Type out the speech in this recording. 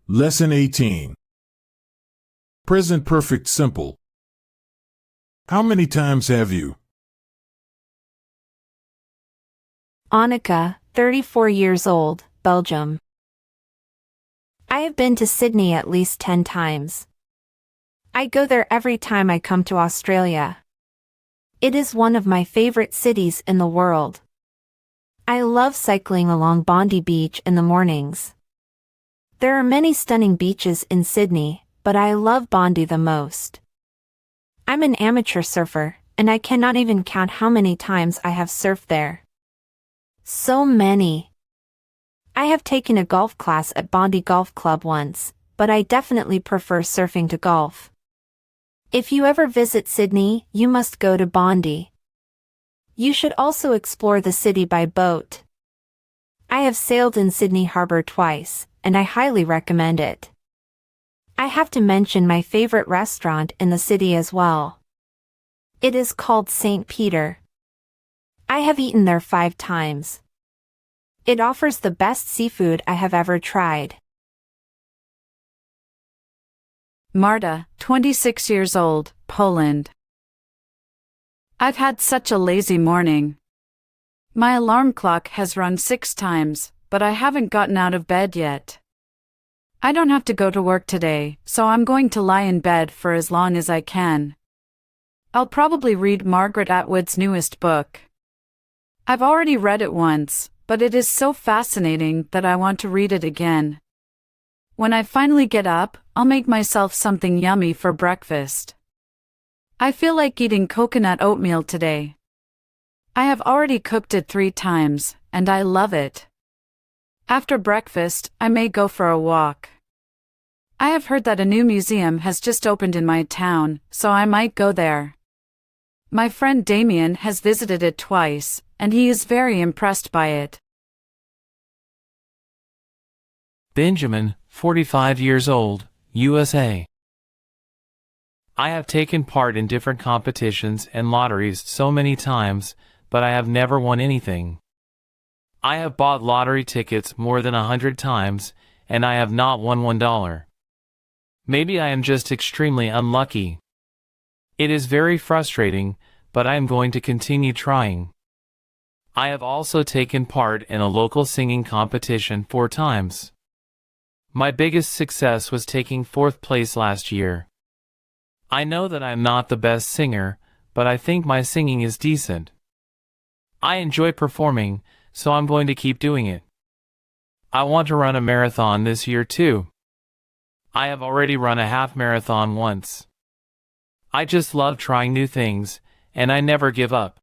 Lesson 18. Present Perfect Simple. How many times have you? Annika, 34 years old, Belgium. I have been to Sydney at least 10 times. I go there every time I come to Australia. It is one of my favorite cities in the world. I love cycling along Bondi Beach in the mornings. There are many stunning beaches in Sydney, but I love Bondi the most. I'm an amateur surfer, and I cannot even count how many times I have surfed there. So many. I have taken a golf class at Bondi Golf Club once, but I definitely prefer surfing to golf. If you ever visit Sydney, you must go to Bondi. You should also explore the city by boat. I have sailed in Sydney Harbour twice, and I highly recommend it. I have to mention my favorite restaurant in the city as well. It is called St. Peter. I have eaten there 5 times. It offers the best seafood I have ever tried. Marta, 26 years old, Poland. I've had such a lazy morning. My alarm clock has run 6 times, but I haven't gotten out of bed yet. I don't have to go to work today, so I'm going to lie in bed for as long as I can. I'll probably read Margaret Atwood's newest book. I've already read it once, but it is so fascinating that I want to read it again. When I finally get up, I'll make myself something yummy for breakfast. I feel like eating coconut oatmeal today. I have already cooked it 3 times, and I love it. After breakfast, I may go for a walk. I have heard that a new museum has just opened in my town, so I might go there. My friend Damien has visited it twice, and he is very impressed by it. Benjamin, 45 years old, USA. I have taken part in different competitions and lotteries so many times, but I have never won anything. I have bought lottery tickets more than 100 times, and I have not won $1. Maybe I am just extremely unlucky. It is very frustrating, but I am going to continue trying. I have also taken part in a local singing competition 4 times. My biggest success was taking 4th place last year. I know that I am not the best singer, but I think my singing is decent. I enjoy performing, so I'm going to keep doing it. I want to run a marathon this year too. I have already run a half marathon once. I just love trying new things, and I never give up.